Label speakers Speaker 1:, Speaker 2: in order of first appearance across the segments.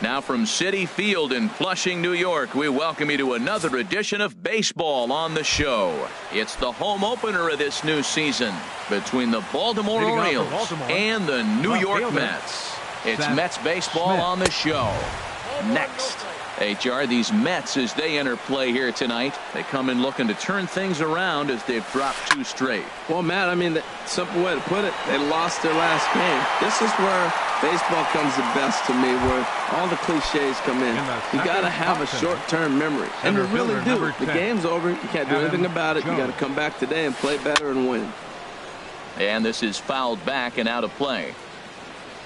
Speaker 1: Now from Citi Field in Flushing, New York, we welcome you to another edition of Baseball on the Show. It's the home opener of this new season between the Baltimore Orioles and the New York Mets. It's Mets baseball on the show. Next. HR, these Mets, as they enter play here tonight, they come in looking to turn things around as they've dropped 2 straight.
Speaker 2: Well, Matt, I mean, the simple way to put it, they lost their last game. This is where baseball comes the best to me, where all the cliches come in. You got to have a short-term memory, and you really do. The game's over. You can't do anything about it. You got to come back today and play better and win.
Speaker 1: And this is fouled back and out of play.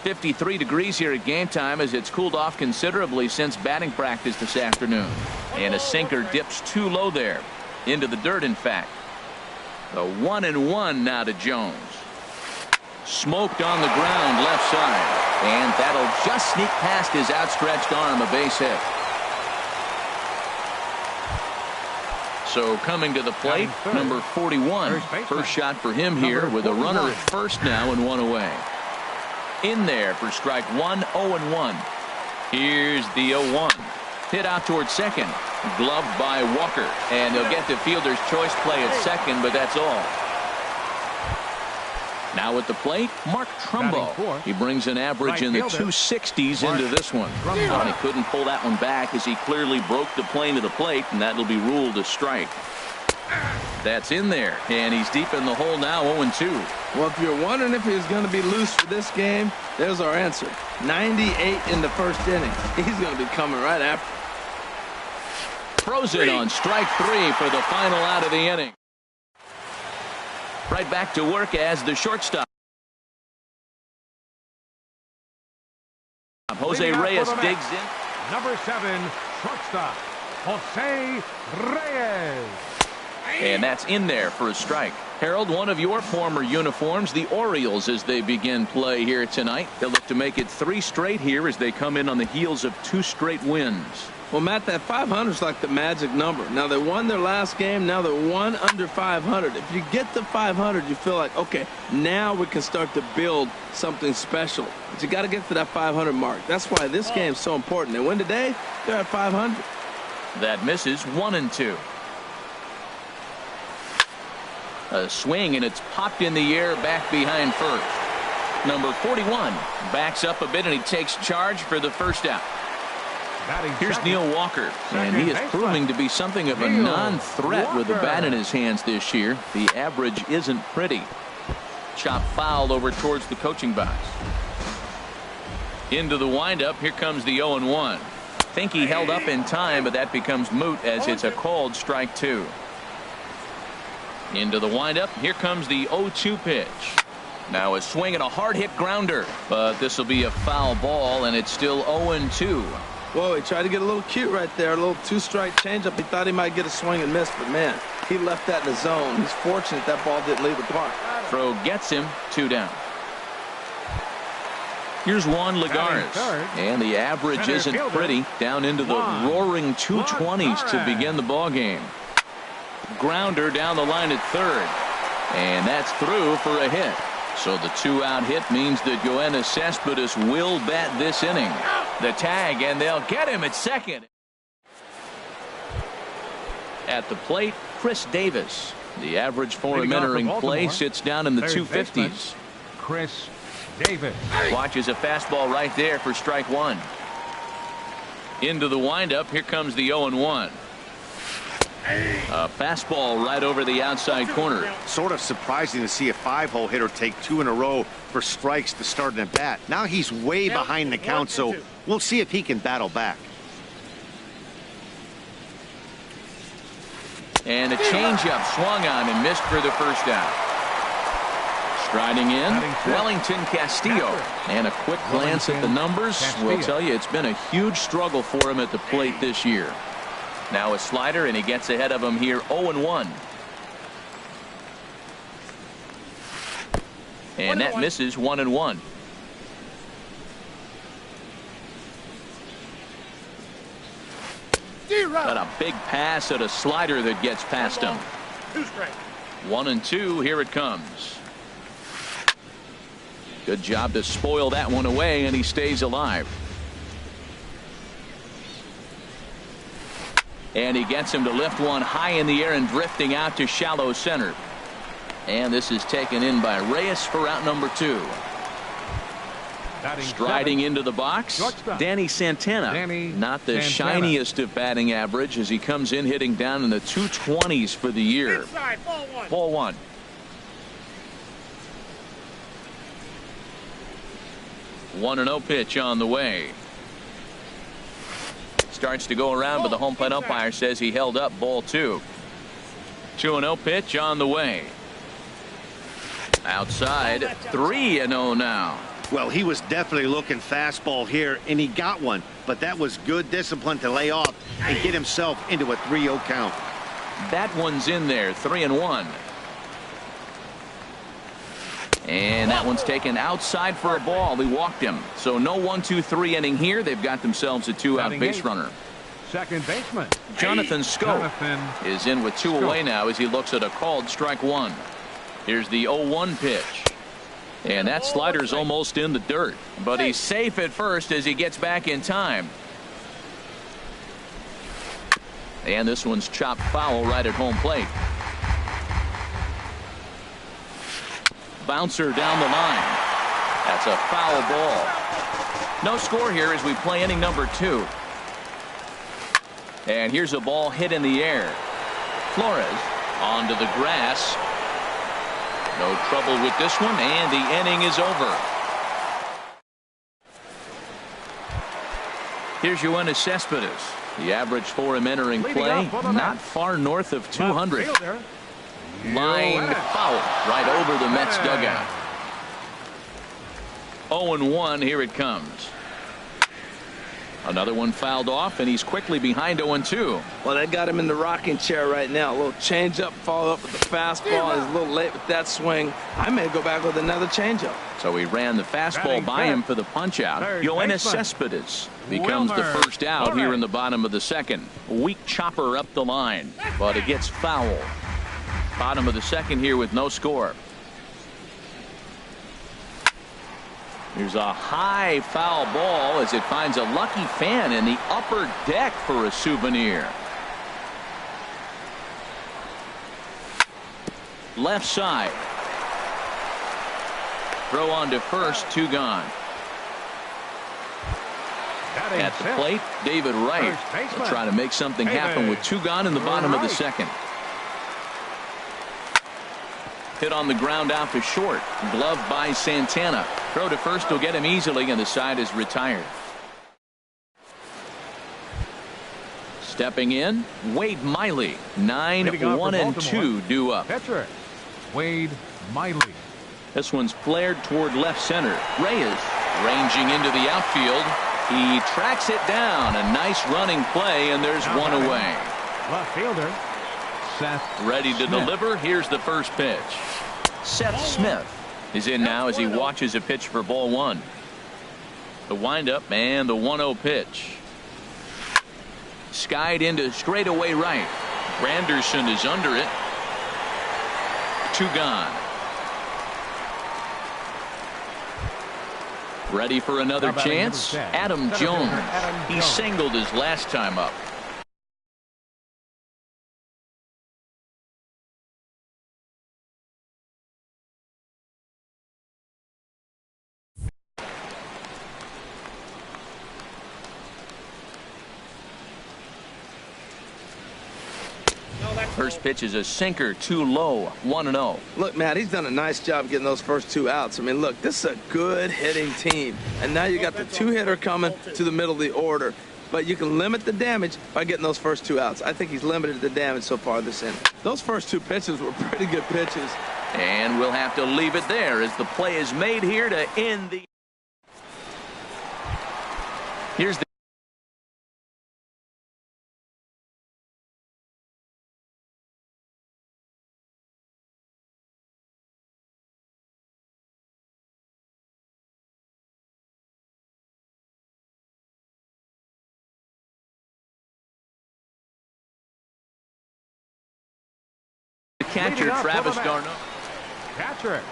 Speaker 1: 53 degrees here at game time as it's cooled off considerably since batting practice this afternoon. And a sinker dips too low there. Into the dirt, in fact. The 1-1 now to Jones. Smoked on the ground left side. And that'll just sneak past his outstretched arm, a base hit. So coming to the plate, number 41. First shot for him here with a runner at first now and 1 away. In there for strike 1, 0-1. Here's the 0-1. Hit out towards second. Gloved by Walker. And he'll get the fielder's choice play at second, but that's all. Now at the plate, Mark Trumbo. He brings an average in the 260s into this one. And he couldn't pull that one back as he clearly broke the plane to the plate, and that'll be ruled a strike. That's in there, and he's deep in the hole now, 0-2.
Speaker 2: Well, if you're wondering if he's going to be loose for this game, there's our answer. 98 in the first inning. He's going to be coming right after.
Speaker 1: Throws it on strike 3 for the final out of the inning. Right back to work as the shortstop. Jose Reyes digs in.
Speaker 3: Number 7, shortstop, Jose Reyes.
Speaker 1: And that's in there for a strike. Harold, one of your former uniforms, the Orioles, as they begin play here tonight. They'll look to make it 3 straight here as they come in on the heels of 2 straight wins.
Speaker 2: Well, Matt, that 500 is like the magic number. Now, they won their last game. Now they're 1 under 500. If you get to 500, you feel like, okay, now we can start to build something special. But you got to get to that 500 mark. That's why this game's so important. They win today, they're at 500.
Speaker 1: That misses 1-2. A swing, and it's popped in the air back behind first. Number 41 backs up a bit, and he takes charge for the first out. Here's Neil Walker, and he is proving to be something of a non-threat with the bat in his hands this year. The average isn't pretty. Chop foul over towards the coaching box. Into the windup. Here comes the 0-1. Think he held up in time, but that becomes moot as it's a called strike 2. Into the windup. Here comes the 0-2 pitch. Now a swing and a hard hit grounder, but this will be a foul ball, and it's still 0-2.
Speaker 2: Whoa, he tried to get a little cute right there, a little 2-strike changeup. He thought he might get a swing and miss, but man, he left that in the zone. He's fortunate that ball didn't leave the park.
Speaker 1: Throw gets him, 2 down. Here's Juan Lagares, and the average isn't pretty, down into the roaring 220s to begin the ball game. Grounder down the line at third, and that's through for a hit. So the 2-out hit means that Yoenis Cespedes will bat this inning. The tag, and they'll get him at second. At the plate, Chris Davis. The average for him entering play sits down in the 250s.
Speaker 3: Chris Davis
Speaker 1: watches a fastball right there for strike 1. Into the windup. Here comes the 0-1. A fastball right over the outside corner.
Speaker 4: Sort of surprising to see a 5-hole hitter take 2 in a row for strikes to start an at bat. Now he's way behind the count, so we'll see if he can battle back.
Speaker 1: And a changeup swung on and missed for the first out. Striding in, Wellington Castillo. And a quick glance at the numbers will tell you it's been a huge struggle for him at the plate this year. Now a slider, and he gets ahead of him here, 0-1. And that misses, 1-1. Got a big pass at a slider that gets past him. 1-2. Here it comes. Good job to spoil that one away, and he stays alive. And he gets him to lift one high in the air and drifting out to shallow center. And this is taken in by Reyes for out number 2. Striding into the box, Danny Santana. Not the shiniest of batting average as he comes in hitting down in the 220s for the year.
Speaker 5: Inside,
Speaker 1: ball 1. One and 0 pitch on the way. Starts to go around, but the home plate umpire says he held up ball 2. 2-0 pitch on the way. Outside, 3-0 now.
Speaker 4: Well, he was definitely looking fastball here, and he got one. But that was good discipline to lay off and get himself into a 3-0 count.
Speaker 1: That one's in there, 3-1. And that one's taken outside for a ball. He walked him. So no 1-2-3 inning here. They've got themselves a 2-out base runner.
Speaker 3: Second baseman
Speaker 1: Jonathan Scope is in with 2 away now as he looks at a called strike 1. Here's the 0-1 pitch. And that slider's almost in the dirt. But he's safe at first as he gets back in time. And this one's chopped foul right at home plate. Bouncer down the line. That's a foul ball. No score here as we play inning number 2. And here's a ball hit in the air. Flores onto the grass. No trouble with this one, and the inning is over. Here's Yoenis Cespedes. The average for him entering play, not far north of 200. Line foul right over the Mets dugout. 0-1. Here it comes. Another one fouled off, and he's quickly behind 0-2.
Speaker 2: Well, that got him in the rocking chair right now. A little changeup, followed up with the fastball. He's a little late with that swing. I may go back with another changeup.
Speaker 1: So he ran the fastball by him for the punch-out. Yoenis Cespedes becomes the first out here in the bottom of the second. Weak chopper up the line, but it gets foul. Bottom of the second here with no score. Here's a high foul ball as it finds a lucky fan in the upper deck for a souvenir. Left side. Throw on to first, 2 gone. At the plate, David Wright will try to make something happen with 2 gone in the bottom of the second. Hit on the ground out to short. Glove by Santana. Throw to first will get him easily, and the side is retired. Stepping in, Wade Miley. 9-1-2 due up.
Speaker 3: Pitcher Wade Miley.
Speaker 1: This one's flared toward left center. Reyes ranging into the outfield. He tracks it down. A nice running play, and there's one away.
Speaker 3: Left fielder Seth
Speaker 1: ready to
Speaker 3: Smith.
Speaker 1: deliver. Here's the first pitch. Seth Smith is in now as he watches a pitch for ball 1. The windup and the 1-0 pitch. Skied into straightaway right. Granderson is under it. 2 gone. Ready for another chance? Adam Jones. He singled his last time up. First pitch is a sinker, too low. 1-0.
Speaker 2: Look, Matt, he's done a nice job getting those first 2 outs. I mean, look, this is a good hitting team. And now you got the 2-hitter coming to the middle of the order. But you can limit the damage by getting those first 2 outs. I think he's limited the damage so far this inning. Those first 2 pitches were pretty good pitches.
Speaker 1: And we'll have to leave it there as the play is made here to end the. Here's the. catcher, Travis d'Arnaud.
Speaker 3: Catcher.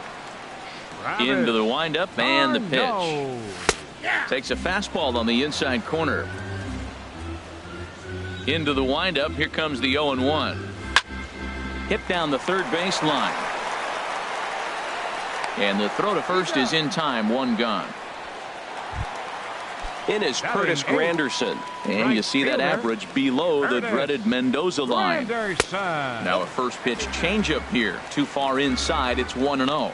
Speaker 1: Into the windup and the pitch.
Speaker 3: No.
Speaker 1: Takes a fastball on the inside corner. Into the windup. Here comes the 0-1. Hit down the third base line. And the throw to first is in time. One gone. In is Curtis Granderson. And you see that average below the dreaded Mendoza line. Now a first pitch changeup here. Too far inside. It's 1-0.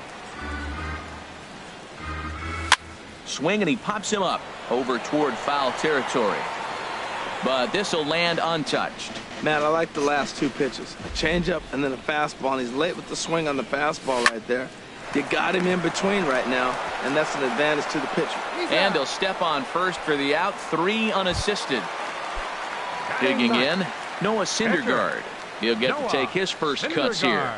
Speaker 1: Swing and he pops him up over toward foul territory. But this will land untouched.
Speaker 2: Man, I like the last two pitches. A changeup and then a fastball. And he's late with the swing on the fastball right there. You got him in between right now, and that's an advantage to the pitcher.
Speaker 1: And he'll step on first for the out. 3 unassisted. Digging in, Noah Syndergaard. He'll get to take his first cuts here.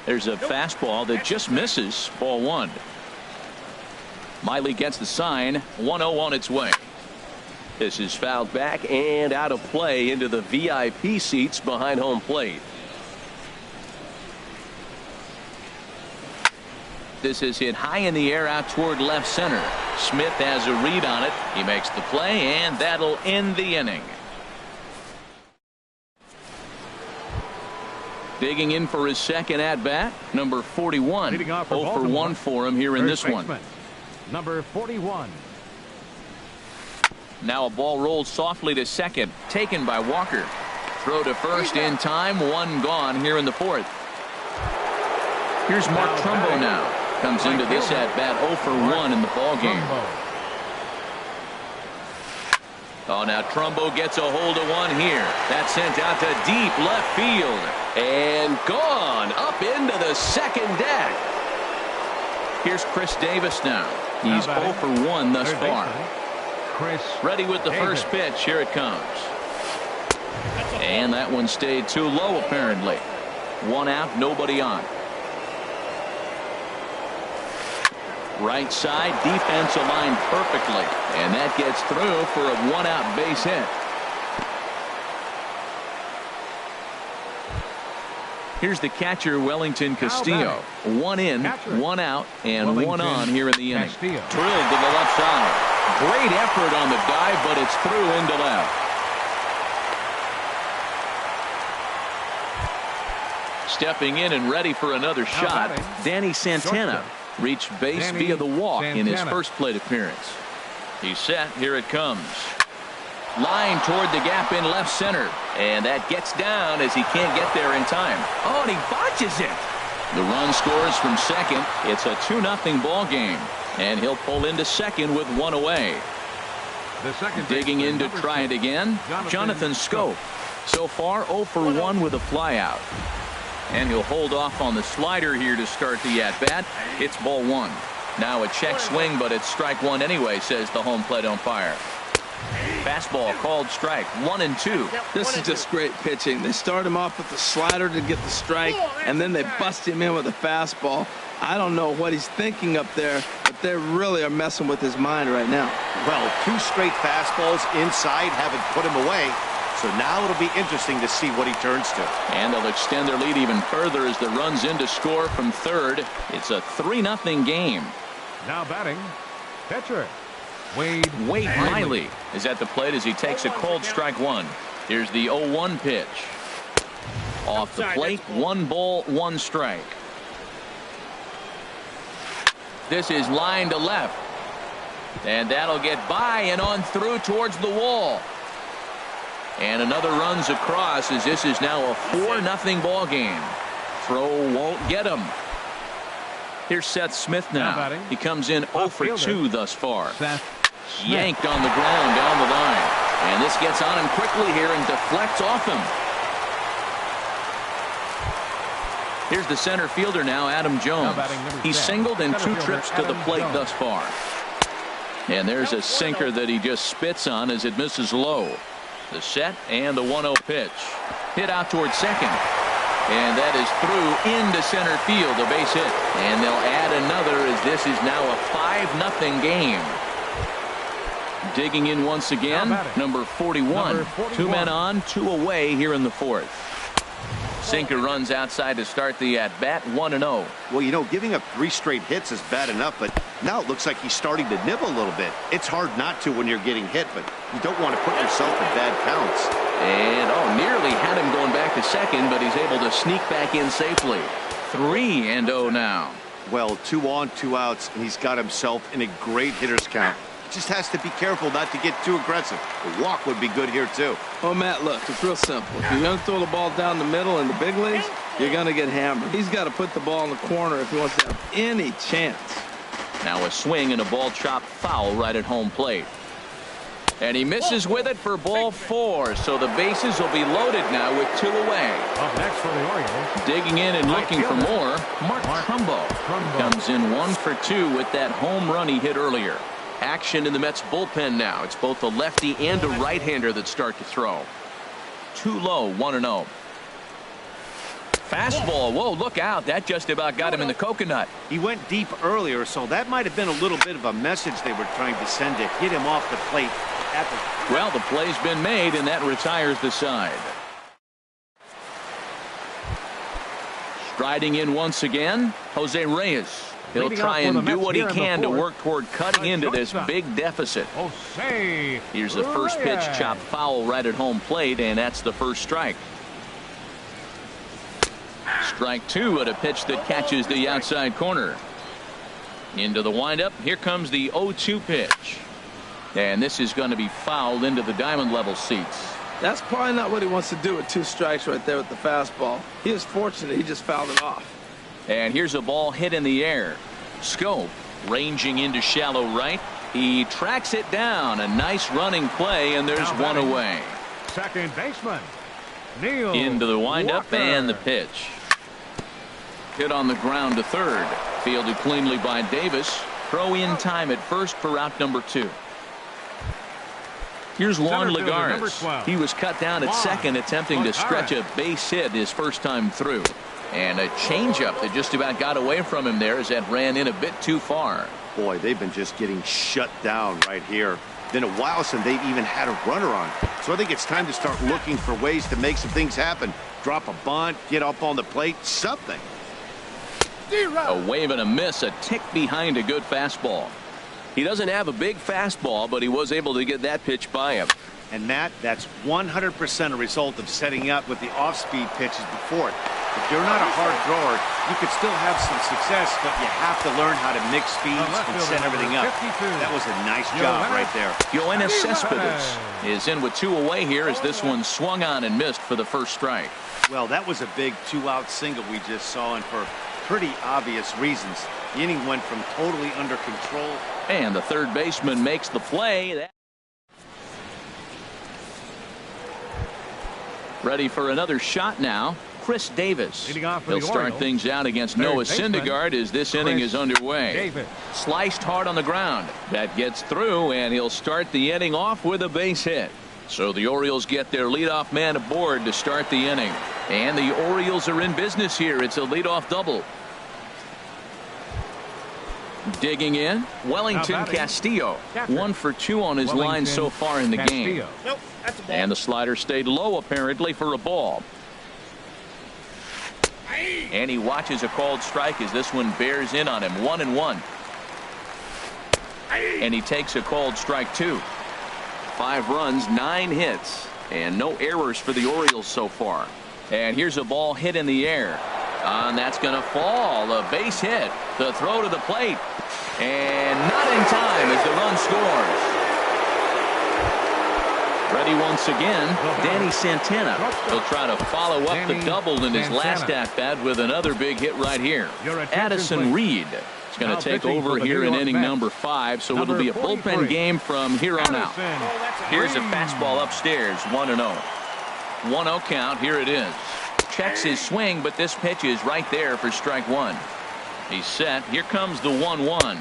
Speaker 1: There's a fastball that just misses. Ball 1. Miley gets the sign. 1-0 on its way. This is fouled back and out of play into the VIP seats behind home plate. This is hit high in the air out toward left center. Smith has a read on it. He makes the play, and that'll end the inning. Digging in for his second at bat, number 41. 0 for 1 for him here in this one.
Speaker 3: Number 41.
Speaker 1: Now a ball rolls softly to second, taken by Walker. Throw to first in time. 1 gone here in the 4th. Here's Mark Trumbo now. Comes into this at bat 0 for 1 in the ball game. Oh, now Trumbo gets a hold of one here. That's sent out to deep left field and gone up into the second deck. Here's Chris Davis now. He's 0 for 1 thus far. Ready with the first pitch. Here it comes. And that one stayed too low apparently. 1 out, nobody on. Right side, defense aligned perfectly, and that gets through for a 1-out base hit. Here's the catcher, Wellington Castillo. 1 in, 1 out, and 1 on here in the inning. Drilled to the left side. Great effort on the dive, but it's through into left. Stepping in and ready for another shot, Danny Santana. Reached base via the walk in his first plate appearance. He's set. Here it comes. Line toward the gap in left center. And that gets down as he can't get there in time. Oh, and he botches it. The run scores from second. It's a 2-0 ball game. And he'll pull into second with 1 away. Digging in to try it again, Jonathan Scope. So far 0 for 1 with a flyout. And he'll hold off on the slider here to start the at-bat. It's ball 1. Now a check swing, but it's strike 1 anyway, says the home plate umpire. Fastball called strike. 1-2.
Speaker 2: This is just great pitching. They start him off with the slider to get the strike, and then they bust him in with a fastball. I don't know what he's thinking up there, but they really are messing with his mind right now.
Speaker 4: Well, 2 straight fastballs inside haven't put him away. So now it'll be interesting to see what he turns to.
Speaker 1: And they'll extend their lead even further as the runs in to score from third. It's a 3-0 game.
Speaker 3: Now batting, pitcher Wade
Speaker 1: Miley is at the plate as he takes a cold strike 1. Here's the 0-1 pitch. Off the plate, 1 ball, 1 strike. This is line to left. And that'll get by and on through towards the wall. And another runs across as this is now a 4-0 ball game. Throw won't get him. Here's Seth Smith now. He comes in 0 for 2 thus far. Yanked on the ground down the line. And this gets on him quickly here and deflects off him. Here's the center fielder now, Adam Jones. He's singled in 2 trips to the plate thus far. And there's a sinker that he just spits on as it misses low. The set and the 1-0 pitch. Hit out towards second. And that is through into center field, a base hit. And they'll add another as this is now a 5-0 game. Digging in once again, number 41. 2 men on, 2 away here in the 4th. Sinker runs outside to start the at-bat, 1-0.
Speaker 4: Well, you know, giving up 3 straight hits is bad enough, but now it looks like he's starting to nibble a little bit. It's hard not to when you're getting hit, but you don't want to put yourself in bad counts.
Speaker 1: And, nearly had him going back to second, but he's able to sneak back in safely. 3-0 now.
Speaker 4: Well, 2 on, 2 outs, and he's got himself in a great hitter's count. Just has to be careful not to get too aggressive. A walk would be good here, too.
Speaker 2: Oh, Matt, look, it's real simple. If you're going to throw the ball down the middle in the big leagues, you're going to get hammered. He's got to put the ball in the corner if he wants to have any chance.
Speaker 1: Now a swing and a ball chopped foul right at home plate. And he misses with it for ball 4. So the bases will be loaded now with 2 away.
Speaker 3: Up next for the Orioles.
Speaker 1: Digging in and looking for more, Mark Trumbo comes in 1 for 2 with that home run he hit earlier. Action in the Mets bullpen now. It's both a lefty and a right-hander that start to throw. Too low, 1-0. Fastball. Whoa, look out. That just about got him in the coconut.
Speaker 4: He went deep earlier, so that might have been a little bit of a message they were trying to send to hit him off the plate.
Speaker 1: Well, the play's been made, and that retires the side. Striding in once again, Jose Reyes. He'll try and do what he can to work toward cutting into this big deficit. Here's the first pitch, chopped foul right at home plate, and that's the first strike. Strike 2 at a pitch that catches the outside corner. Into the windup. Here comes the 0-2 pitch. And this is going to be fouled into the diamond level seats.
Speaker 2: That's probably not what he wants to do with 2 strikes right there with the fastball. He is fortunate he just fouled it off.
Speaker 1: And here's a ball hit in the air. Scope ranging into shallow right. He tracks it down. A nice running play, and there's 1 away.
Speaker 3: Second baseman Neil
Speaker 1: into the windup
Speaker 3: Walker.
Speaker 1: And the pitch. Hit on the ground to third. Fielded cleanly by Davis. Throw in time at first for out number 2. Here's Juan Lagares. He was cut down at second, attempting to stretch a base hit his first time through. And a changeup that just about got away from him there as that ran in a bit too far.
Speaker 4: Boy, they've been just getting shut down right here. Been a while since they've even had a runner on. So I think it's time to start looking for ways to make some things happen. Drop a bunt, get up on the plate, something.
Speaker 1: A wave and a miss, a tick behind a good fastball. He doesn't have a big fastball, but he was able to get that pitch by him.
Speaker 4: And Matt, that's 100% a result of setting up with the off-speed pitches before it. If you're not a hard thrower, you could still have some success, but you have to learn how to mix speeds and set everything up. That was a nice job right there.
Speaker 1: Yoenis Cespedes is in with 2 away here as this one swung on and missed for the first strike.
Speaker 4: Well, that was a big 2-out single we just saw, and for pretty obvious reasons. The inning went from totally under control.
Speaker 1: And the third baseman makes the play. Ready for another shot now. Chris Davis. He'll start things out against Noah Syndergaard as this inning is underway. Sliced hard on the ground. That gets through, and he'll start the inning off with a base hit. So the Orioles get their leadoff man aboard to start the inning. And the Orioles are in business here. It's a leadoff double. Digging in, Wellington Castillo. 1 for 2 on his line so far in the game. And the slider stayed low apparently for a ball. And he watches a called strike as this one bears in on him. 1-1. And he takes a called strike 2. 5 runs, 9 hits, and no errors for the Orioles so far. And here's a ball hit in the air. And that's going to fall. A base hit. The throw to the plate. And not in time as the run scores. Ready once again, Danny Santana. He'll try to follow up the double in his last at-bat with another big hit right here. Addison Reed is going to take over here in inning number 5, so it'll be a bullpen game from here on out. Here's a fastball upstairs, 1-0. 1-0 count, here it is. Checks his swing, but this pitch is right there for strike 1. He's set. Here comes the 1-1.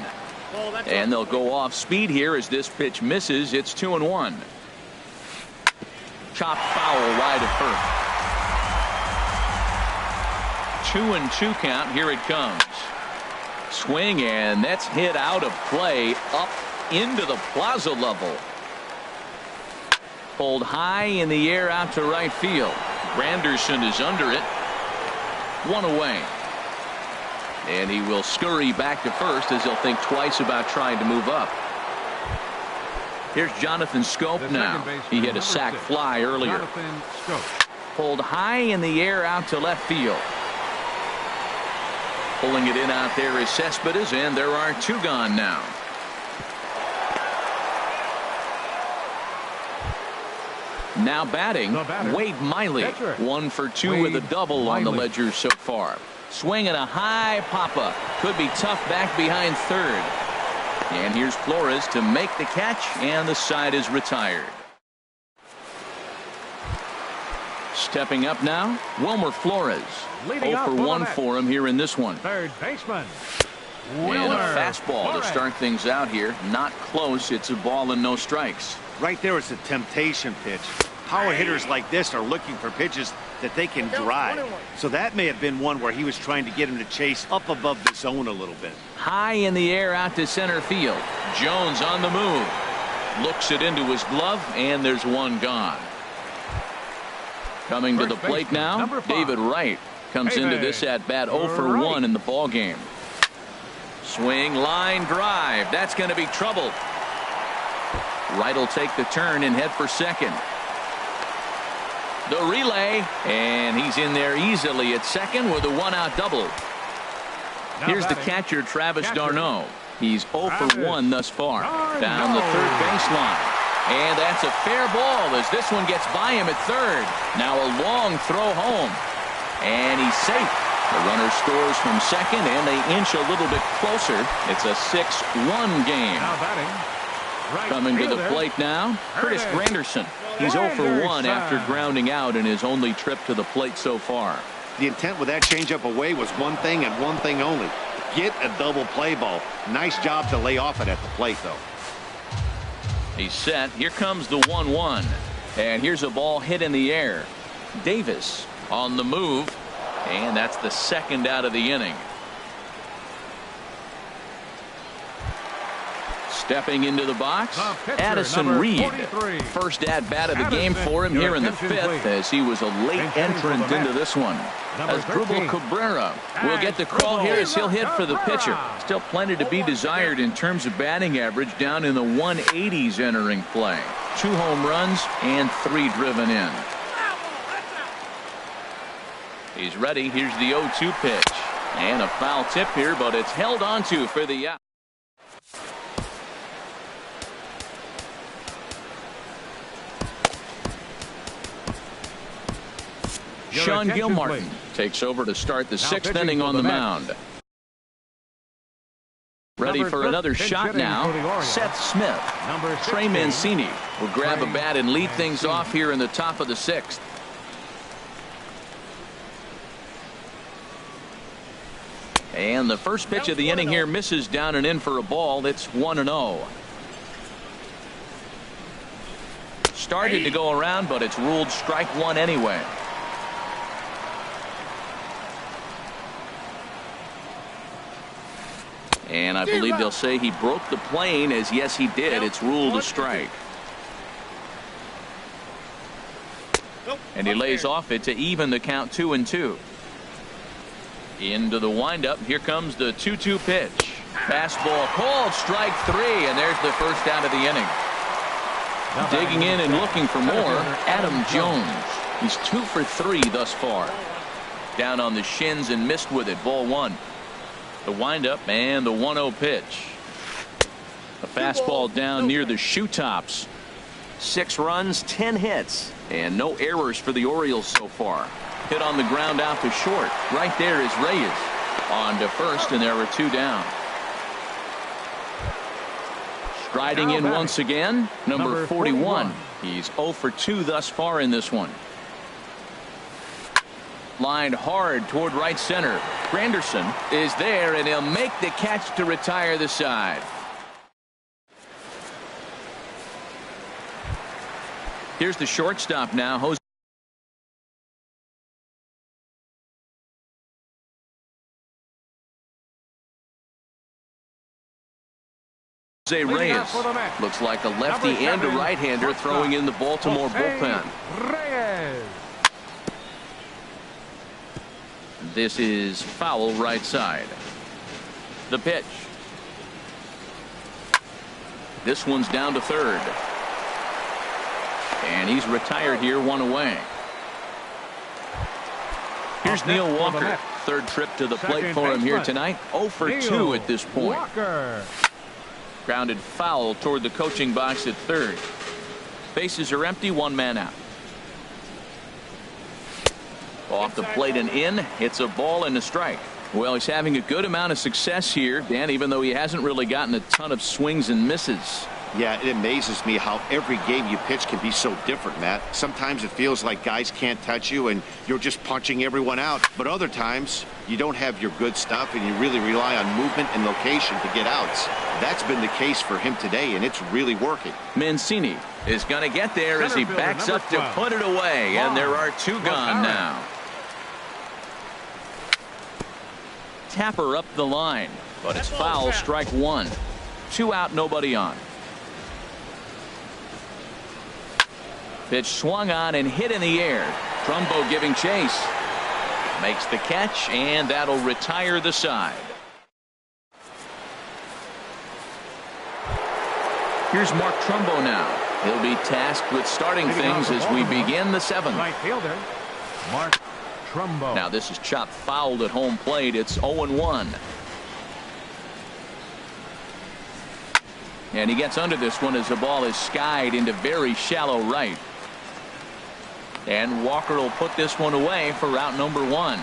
Speaker 1: And they'll go off speed here as this pitch misses. It's 2-1. Chop foul wide of first. 2-2 count. Here it comes. Swing, and that's hit out of play up into the plaza level. Pulled high in the air out to right field. Granderson is under it. One away. And he will scurry back to first as he'll think twice about trying to move up. Here's Jonathan Scope now. He hit a sac fly earlier. Pulled high in the air out to left field. Pulling it in out there is Cespedes, and there are two gone now. Now batting, Wade Miley. 1 for 2 with a double on the ledger so far. Swing and a high pop-up. Could be tough back behind third. And here's Flores to make the catch, and the side is retired. Stepping up now, Wilmer Flores. 0 for 1 for him here in this one.
Speaker 3: Third baseman.
Speaker 1: And a fastball to start things out here. Not close. It's a ball and no strikes.
Speaker 4: Right there is a temptation pitch. Power hitters like this are looking for pitches that they can drive. So that may have been one where he was trying to get him to chase up above the zone a little bit.
Speaker 1: High in the air out to center field. Jones on the move. Looks it into his glove, and there's one gone. Coming to the plate now, David Wright comes into this at bat 0 for 1 in the ball game. Swing, line drive. That's going to be trouble. Wright will take the turn and head for second. The relay, and he's in there easily at second with a one-out double. Here's the catcher, Travis d'Arnaud. He's 0 for 1 thus far. Down the third baseline. And that's a fair ball as this one gets by him at third. Now a long throw home. And he's safe. The runner scores from second, and they inch a little bit closer. It's a 6-1 game. Coming to the plate now, Curtis Granderson. He's 0 for 1 after grounding out in his only trip to the plate so far.
Speaker 4: The intent with that changeup away was one thing and one thing only. Get a double play ball. Nice job to lay off it at the plate, though.
Speaker 1: He's set. Here comes the 1-1. And here's a ball hit in the air. Davis on the move. And that's the second out of the inning. Stepping into the box, Addison Reed. First at bat of the game for him here in the fifth, as he was a late entrant into this one. As Asdrubal Cabrera will get the call here as he'll hit for the pitcher. Still plenty to be desired in terms of batting average, down in the 180s entering play. 2 home runs and 3 driven in. He's ready. Here's the 0-2 pitch. And a foul tip here, but it's held onto for the out. Sean Gilmartin takes over to start the 6th inning on the mound. Ready for another shot now, Seth Smith. Trey Mancini will grab a bat and lead things off here in the top of the 6th. And the first pitch of the inning here misses down and in for a ball. It's 1-0. Started to go around, but it's ruled strike one anyway. And I believe they'll say he broke the plane, as yes he did. It's ruled a strike. And he lays off it to even the count 2-2. Into the windup. Here comes the 2-2 pitch. Fastball called, strike 3, and there's the first out of the inning. Digging in and looking for more, Adam Jones. He's 2 for 3 thus far. Down on the shins and missed with it. Ball 1. The windup and the 1-0 pitch. A fastball down near the shoe tops. 6 runs, 10 hits, and no errors for the Orioles so far. Hit on the ground out to short. Right there is Reyes. On to first, and there are 2 down. Striding in once again, number 41. He's 0 for 2 thus far in this one. Lined hard toward right center. Granderson is there, and he'll make the catch to retire the side. Here's the shortstop now, Jose Reyes. Looks like a lefty and a right-hander throwing in the Baltimore bullpen. This is foul right side. The pitch. This one's down to third. And he's retired here, one away. Here's Neil Walker. Third trip to the plate for him here tonight. 0 for 2 at this point. Grounded foul toward the coaching box at third. Bases are empty, one man out. Off the plate and in. It's a ball and a strike. Well, he's having a good amount of success here, Dan, even though he hasn't really gotten a ton of swings and misses.
Speaker 4: Yeah, it amazes me how every game you pitch can be so different, Matt. Sometimes it feels like guys can't touch you and you're just punching everyone out. But other times, you don't have your good stuff and you really rely on movement and location to get outs. That's been the case for him today, and it's really working.
Speaker 1: Mancini is going to get there as he backs up to put it away, and there are two gone now. Tapper up the line, but it's foul, strike one. 2 out, nobody on. Pitch swung on and hit in the air. Trumbo giving chase. Makes the catch, and that'll retire the side. Here's Mark Trumbo now. He'll be tasked with starting things as we begin the 7th.
Speaker 3: Right fielder, Mark Trumbo.
Speaker 1: Now this is chopped fouled at home plate. It's 0-1. And he gets under this one as the ball is skied into very shallow right. And Walker will put this one away for out number 1.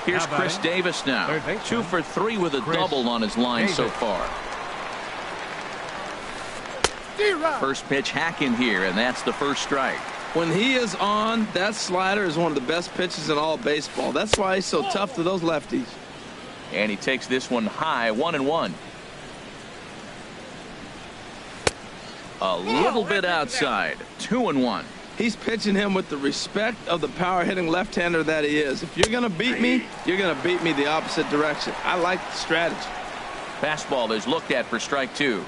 Speaker 1: Here's Chris Davis now. 2 for 3 with a double on his line so far. First pitch hacking here, and that's the first strike.
Speaker 2: When he is on, that slider is one of the best pitches in all baseball. That's why he's so tough to those lefties.
Speaker 1: And he takes this one high, 1-1. A little bit outside, 2-1.
Speaker 2: He's pitching him with the respect of the power-hitting left-hander that he is. If you're going to beat me, you're going to beat me the opposite direction. I like the strategy.
Speaker 1: Fastball is looked at for strike 2.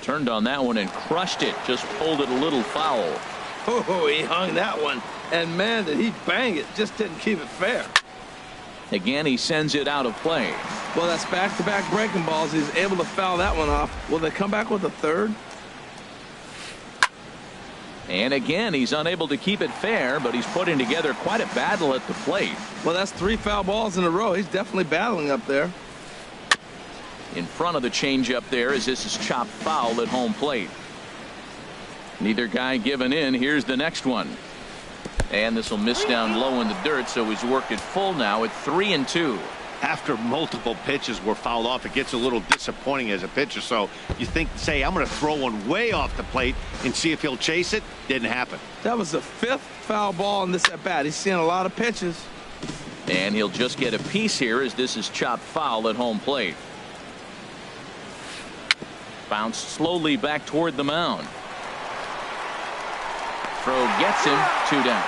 Speaker 1: Turned on that one and crushed it. Just pulled it a little foul.
Speaker 2: Oh, he hung that one. And, man, did he bang it. Just didn't keep it fair.
Speaker 1: Again, he sends it out of play.
Speaker 2: Well, that's back-to-back breaking balls. He's able to foul that one off. Will they come back with a third?
Speaker 1: And again, he's unable to keep it fair, but he's putting together quite a battle at the plate.
Speaker 2: Well, that's 3 foul balls in a row. He's definitely battling up there.
Speaker 1: In front of the changeup there as this is chopped foul at home plate. Neither guy giving in. Here's the next one. And this will miss down low in the dirt, so he's worked it full now at 3-2.
Speaker 4: After multiple pitches were fouled off, it gets a little disappointing as a pitcher. So you think, say, I'm going to throw one way off the plate and see if he'll chase it. Didn't happen.
Speaker 2: That was the 5th foul ball in this at-bat. He's seeing a lot of pitches.
Speaker 1: And he'll just get a piece here as this is chopped foul at home plate. Bounced slowly back toward the mound. Throw gets him, 2 down.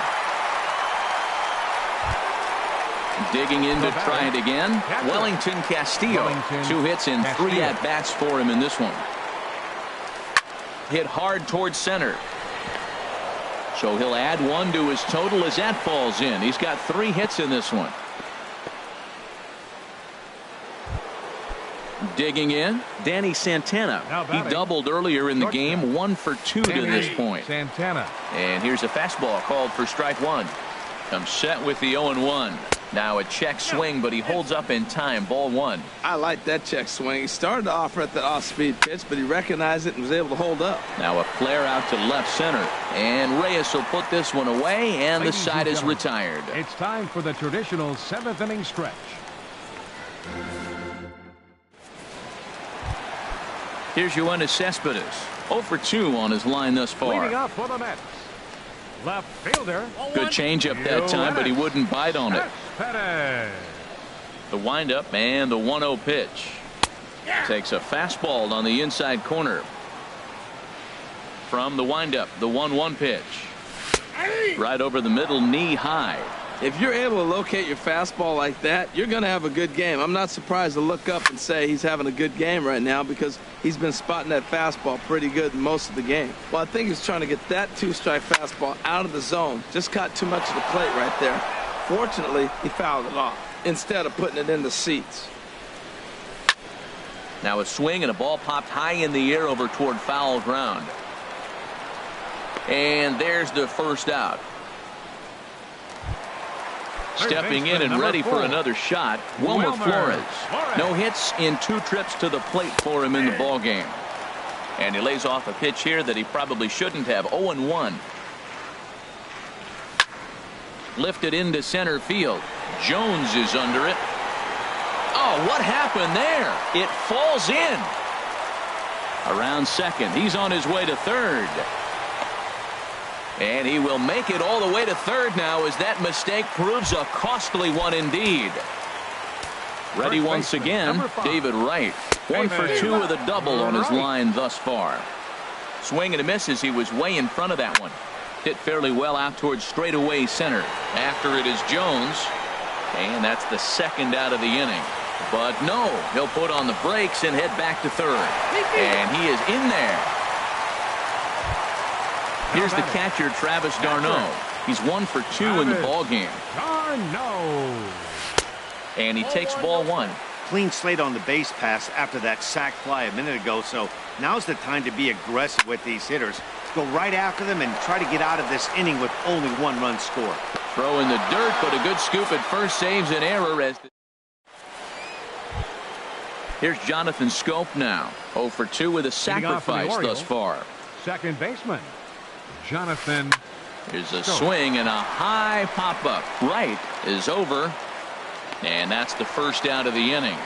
Speaker 1: Digging in to try it again. Wellington Castillo. 2 hits and 3 at-bats for him in this one. Hit hard towards center. So he'll add 1 to his total as that falls in. He's got 3 hits in this one. Digging in, Danny Santana. He doubled earlier in the game, 1 for 2 to this point.
Speaker 3: Santana.
Speaker 1: And here's a fastball called for strike 1. Comes set with the 0-1. Now a check swing, but he holds up in time. Ball 1.
Speaker 2: I like that check swing. He started to offer at the off-speed pitch, but he recognized it and was able to hold up.
Speaker 1: Now a flare out to left center. And Reyes will put this one away, and the side is retired.
Speaker 3: It's time for the traditional 7th inning stretch.
Speaker 1: Here's Yoenis Cespedes. 0 for 2 on his line thus far.
Speaker 3: Leading up for the Mets, left fielder.
Speaker 1: Good changeup that time, but he wouldn't bite on it. The windup and the 1-0 pitch. Takes a fastball on the inside corner. From the windup, the 1-1 pitch. Right over the middle, knee high.
Speaker 2: If you're able to locate your fastball like that, you're going to have a good game. I'm not surprised to look up and say he's having a good game right now because he's been spotting that fastball pretty good most of the game. Well, I think he's trying to get that 2-strike fastball out of the zone. Just caught too much of the plate right there. Unfortunately, he fouled it off instead of putting it in the seats.
Speaker 1: Now a swing and a ball popped high in the air over toward foul ground. And there's the first out. Stepping in and ready for another shot, Wilmer Flores. No hits in 2 trips to the plate for him in the ball game. And he lays off a pitch here that he probably shouldn't have. 0-1. Lifted into center field. Jones is under it. Oh, what happened there? It falls in. Around second. He's on his way to third. And he will make it all the way to third now as that mistake proves a costly one indeed. Ready once again, David Wright. 1 for 2 with a double on his line thus far. Swing and a miss as he was way in front of that one. Hit fairly well out towards straightaway center. After it is Jones. And that's the second out of the inning. But no, he'll put on the brakes and head back to third. And he is in there. Here's the catcher, Travis d'Arnaud. He's 1 for 2 in the ball game. And he takes ball 1.
Speaker 4: Clean slate on the base pass after that sac fly a minute ago, so now's the time to be aggressive with these hitters. Go right after them and try to get out of this inning with only 1 run scored.
Speaker 1: Throw in the dirt, but a good scoop at first saves an error. Here's Jonathan Scope now. 0 for 2 with a sacrifice thus far.
Speaker 3: Second baseman, Jonathan.
Speaker 1: Here's a swing and a high pop-up. Right is over. And that's the first out of the inning.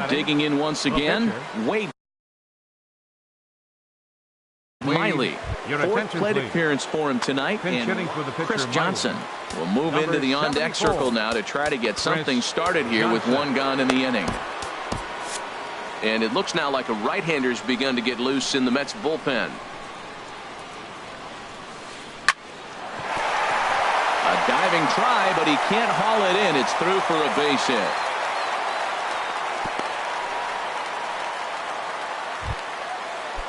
Speaker 1: Digging in once again, Wade Miley. 4th plate appearance for him tonight. And Chris Johnson will move into the on-deck circle now to try to get something started here with 1 gone in the inning. And it looks now like a right-hander's begun to get loose in the Mets bullpen. A diving try, but he can't haul it in. It's through for a base hit.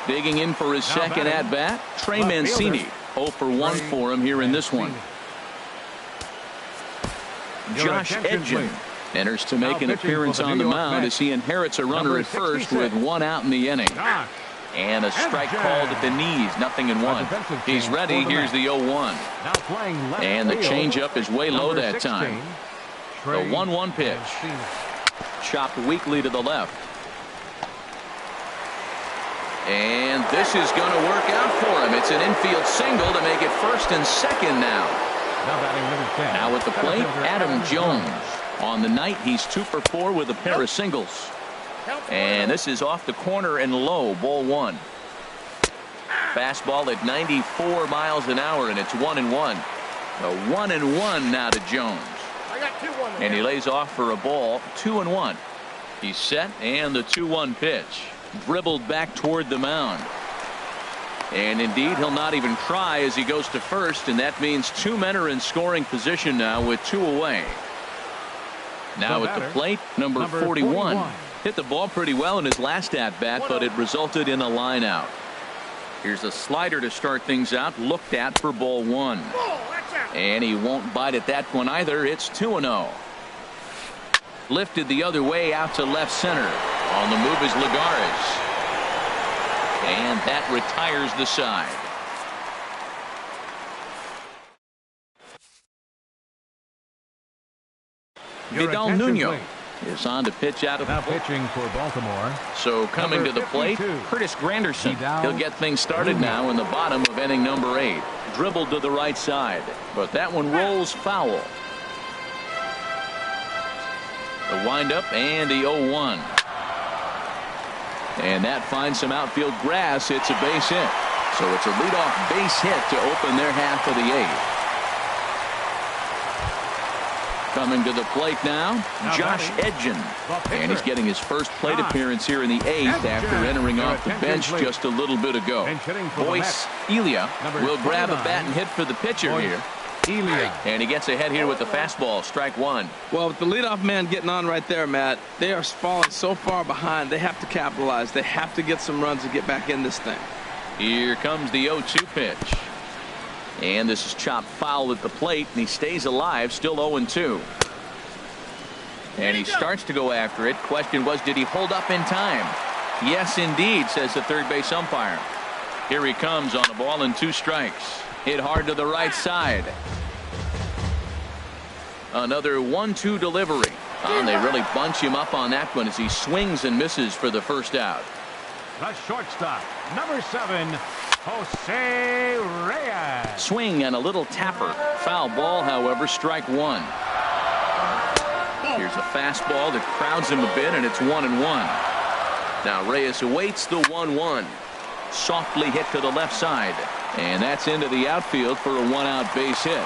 Speaker 1: Digging in for his second at-bat, Trey Mancini. 0 for 1 for him here in this one. Josh Edgin enters to make an appearance on the mound as he inherits a runner at first with 1 out in the inning. And a strike called at the knees, 0-1. He's ready. Here's the 0-1. And the changeup is way low that time. The 1-1 pitch. Chopped weakly to the left. And this is going to work out for him. It's an infield single to make it first and second now. Now at the plate, Adam Jones. On the night, he's 2 for 4 with a pair of singles. And this is off the corner and low, ball 1. Fastball at 94 miles an hour, and it's 1-1. The 1-1 now to Jones. And he lays off for a ball, 2-1. He's set, and the 2-1 pitch. Dribbled back toward the mound. And indeed, he'll not even try as he goes to first, and that means 2 men are in scoring position now with 2 away. Now at the plate, number 41. Hit the ball pretty well in his last at-bat, but it resulted in a line out. Here's a slider to start things out, looked at for ball 1. And he won't bite at that one either. It's 2-0. Lifted the other way out to left center. On the move is Lagares. And that retires the side. Vidal Nuno is on to pitch out of
Speaker 3: now pitching for Baltimore.
Speaker 1: So coming to the plate, Curtis Granderson. He'll get things started now in the bottom of inning number 8. Dribbled to the right side, but that one rolls foul. The windup and the 0-1. And that finds some outfield grass. It's a base hit. So it's a leadoff base hit to open their half of the 8th. Coming to the plate now, Josh Edgin. And he's getting his first plate appearance here in the 8th after entering off the bench just a little bit ago. Boyce Elia will grab a bat and hit for the pitcher here. And he gets ahead here with the fastball, strike 1.
Speaker 2: Well, with the leadoff man getting on right there, Matt, they are falling so far behind. They have to capitalize. They have to get some runs to get back in this thing.
Speaker 1: Here comes the 0-2 pitch. And this is chopped foul at the plate, and he stays alive, still 0-2. And he starts to go after it. Question was, did he hold up in time? Yes, indeed, says the third base umpire. Here he comes on a ball and 2 strikes. Hit hard to the right side. Another 1-2 delivery. And they really bunch him up on that one as he swings and misses for the first out.
Speaker 3: The shortstop, number 7, Jose Reyes.
Speaker 1: Swing and a little tapper. Foul ball, however, strike 1. Here's a fastball that crowds him a bit, and it's 1-1. Now Reyes awaits the 1-1. Softly hit to the left side, and that's into the outfield for a 1-out base hit.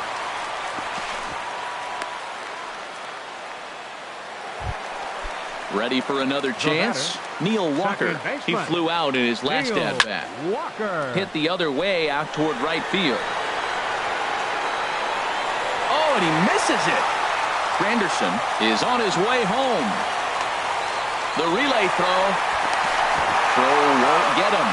Speaker 1: Ready for another chance? Neil Walker. He flew out in his last at-bat. Hit the other way out toward right field. Oh, and he misses it. Granderson is on his way home. The relay throw. Throw won't get him.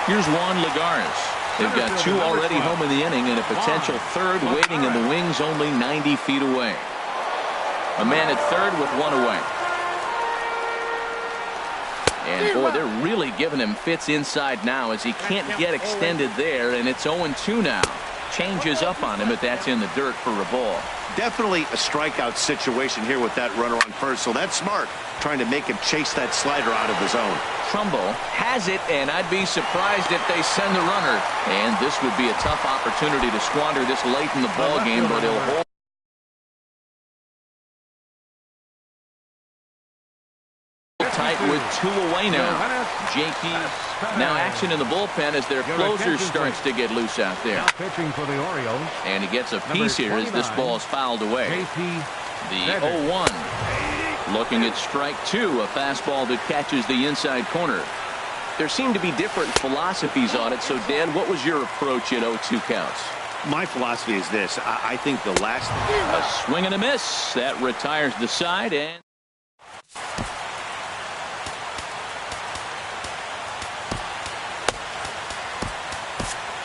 Speaker 1: Here's Juan Lagares. They've got 2 already home in the inning and a potential third waiting in the wings only 90 feet away. A man at third with 1 away. And boy, they're really giving him fits inside now as he can't get extended there, and it's 0-2 now. Changes up on him, but that's in the dirt for a ball.
Speaker 4: Definitely a strikeout situation here with that runner on first, so that's smart, trying to make him chase that slider out of the zone.
Speaker 1: Trumbo has it, and I'd be surprised if they send the runner. And this would be a tough opportunity to squander this late in the ball game, but he'll hold tight with 2 away now. JP now action in the bullpen as their closer starts to get loose out there.
Speaker 3: Pitching for the Orioles.
Speaker 1: And he gets a piece here as this ball's fouled away. The 0-1. Looking at strike 2, a fastball that catches the inside corner. There seem to be different philosophies on it. So, Dan, what was your approach at 0-2 counts?
Speaker 4: My philosophy is this. I think the last...
Speaker 1: A swing and a miss. That retires the side, and...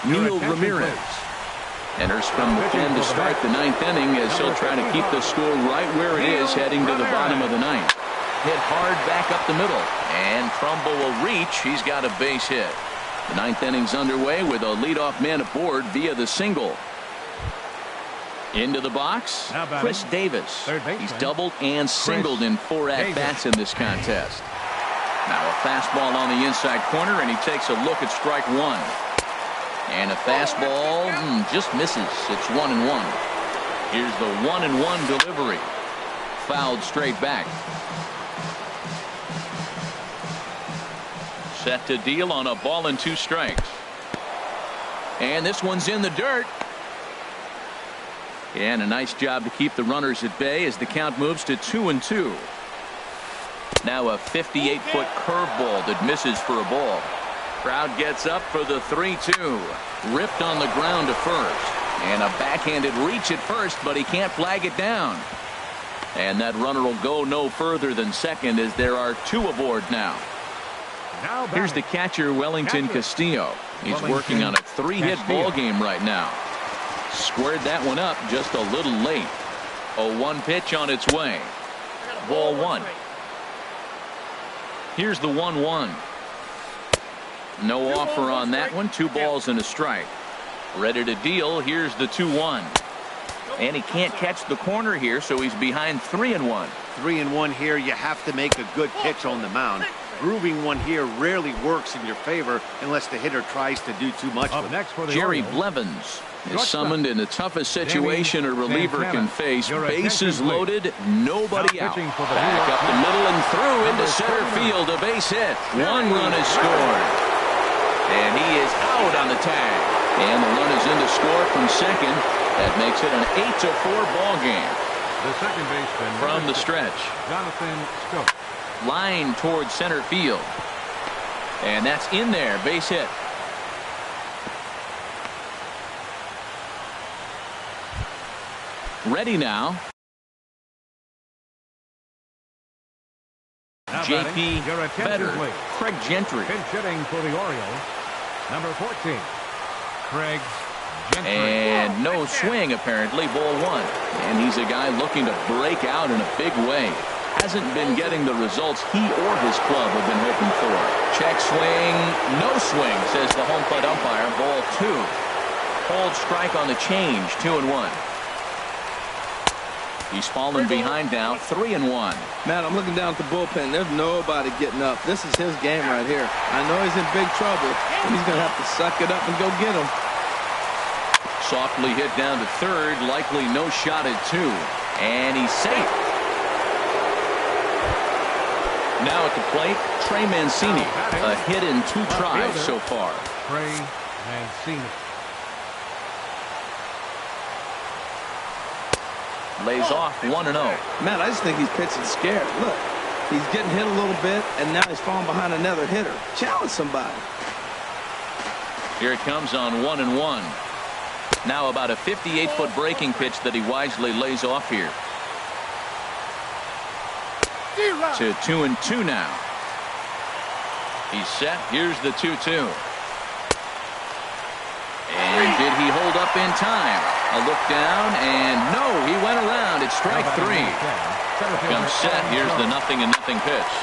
Speaker 1: Neil Ramirez enters from the pen to start the 9th inning as he'll try to keep the score right where it is heading to the bottom of the 9th. Hit hard back up the middle, and Trumbo will reach. He's got a base hit. The 9th inning's underway with a leadoff man aboard via the single. Into the box, Chris Davis. He's doubled and singled in 4 at-bats in this contest. Now a fastball on the inside corner, and he takes a look at strike 1. And a fastball just misses. It's 1-1. Here's the 1-1 delivery. Fouled straight back. Set to deal on a ball and 2 strikes. And this one's in the dirt. And a nice job to keep the runners at bay as the count moves to 2-2. Now a 58-foot curveball that misses for a ball. Crowd gets up for the 3-2. Ripped on the ground to first. And a backhanded reach at first, but he can't flag it down. And that runner will go no further than second as there are 2 aboard now. Here's the catcher, Wellington Castillo. He's working on a 3-hit ball game right now. Squared that one up just a little late. A 1 pitch on its way. Ball 1. Here's the 1-1. No offer on that one. 2 balls and a strike. Ready to deal. Here's the 2-1. And he can't catch the corner here, so he's behind 3-1.
Speaker 4: 3-1 here. You have to make a good pitch on the mound. Grooving one here rarely works in your favor unless the hitter tries to do too much with it.
Speaker 1: Jerry Blevins is summoned in the toughest situation a reliever can face. Bases loaded, nobody out. Back up the middle and through into center field. A base hit. 1 run is scored. And he is out on the tag. And the run is in to score from second. That makes it an 8-4 ball game.
Speaker 3: The second baseman
Speaker 1: from the stretch.
Speaker 3: Jonathan Stokes.
Speaker 1: Line towards center field. And that's in there. Base hit. Ready now. JP Better. Craig Gentry.
Speaker 3: Pinch hitting for the Orioles. Number 14, Craig Gentry.
Speaker 1: And no swing, apparently, ball one. And he's a guy looking to break out in a big way. Hasn't been getting the results he or his club have been hoping for. Check swing, no swing, says the home plate umpire. Ball two. Hold strike on the change, 2-1. He's fallen behind now, 3-1.
Speaker 2: Matt, I'm looking down at the bullpen. There's nobody getting up. This is his game right here. I know he's in big trouble, but he's going to have to suck it up and go get him.
Speaker 1: Softly hit down to third, likely no shot at two. And he's safe. Now at the plate, Trey Mancini. A hit in 2 tries so far.
Speaker 3: Trey Mancini.
Speaker 1: Lays off 1-0.
Speaker 2: Matt, I just think he's pitching scared. Look, he's getting hit a little bit, and now he's falling behind another hitter. Challenge somebody.
Speaker 1: Here it comes on 1-1. Now about a 58-foot breaking pitch that he wisely lays off here. To 2-2 now. He's set. Here's the 2-2. And did he hold up in time? A look down, and no, he went around. It's strike three. Comes set. Here's the 0-0 pitch.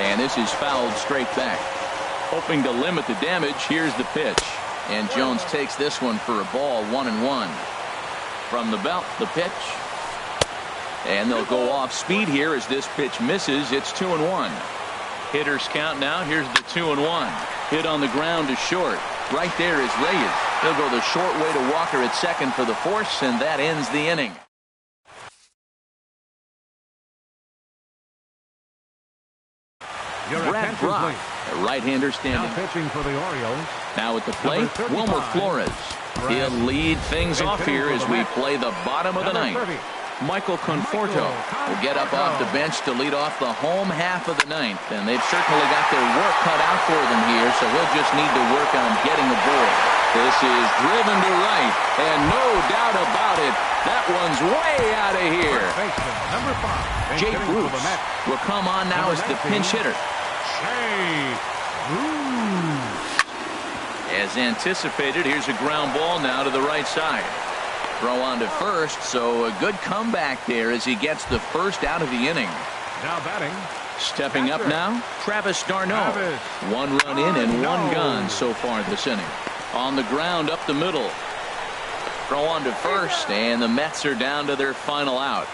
Speaker 1: And this is fouled straight back. Hoping to limit the damage, here's the pitch. And Jones takes this one for a ball, 1-1. From the belt, the pitch. And they'll go off speed here as this pitch misses. It's 2-1. Hitters count now. Here's the 2-1. Hit on the ground to short. Right there is Reyes. He'll go the short way to Walker at second for the force, and that ends the inning. Brad Brock, a right-hander standing.
Speaker 3: Now pitching for the Orioles.
Speaker 1: Now at the plate, Wilmer Flores. He'll lead things off here as we play the bottom of the ninth. Michael Conforto will get up off the bench to lead off the home half of the ninth. And they've certainly got their work cut out for them here, so he'll just need to work on getting aboard. This is driven to right, and no doubt about it, that one's way out of here.
Speaker 3: Number 5.
Speaker 1: Jay Bruce will come on now as the pinch hitter. As anticipated, here's a ground ball now to the right side. Throw on to first, so a good comeback there as he gets the first out of the inning.
Speaker 3: Now batting.
Speaker 1: Stepping up now, Travis d'Arnaud. 1 run in and 1 gone so far this inning. On the ground up the middle. Throw on to first, and the Mets are down to their final out.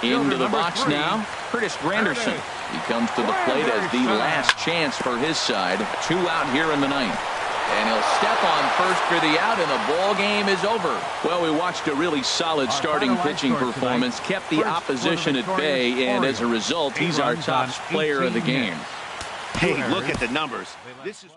Speaker 1: Into the box now, Curtis Granderson. He comes to the plate as the last chance for his side. 2 out here in the ninth. And he'll step on first for the out, and the ball game is over. Well, we watched a really solid starting pitching performance, kept the opposition at bay, and as a result, he's our top player of the game.
Speaker 4: Hey, look at the numbers. This is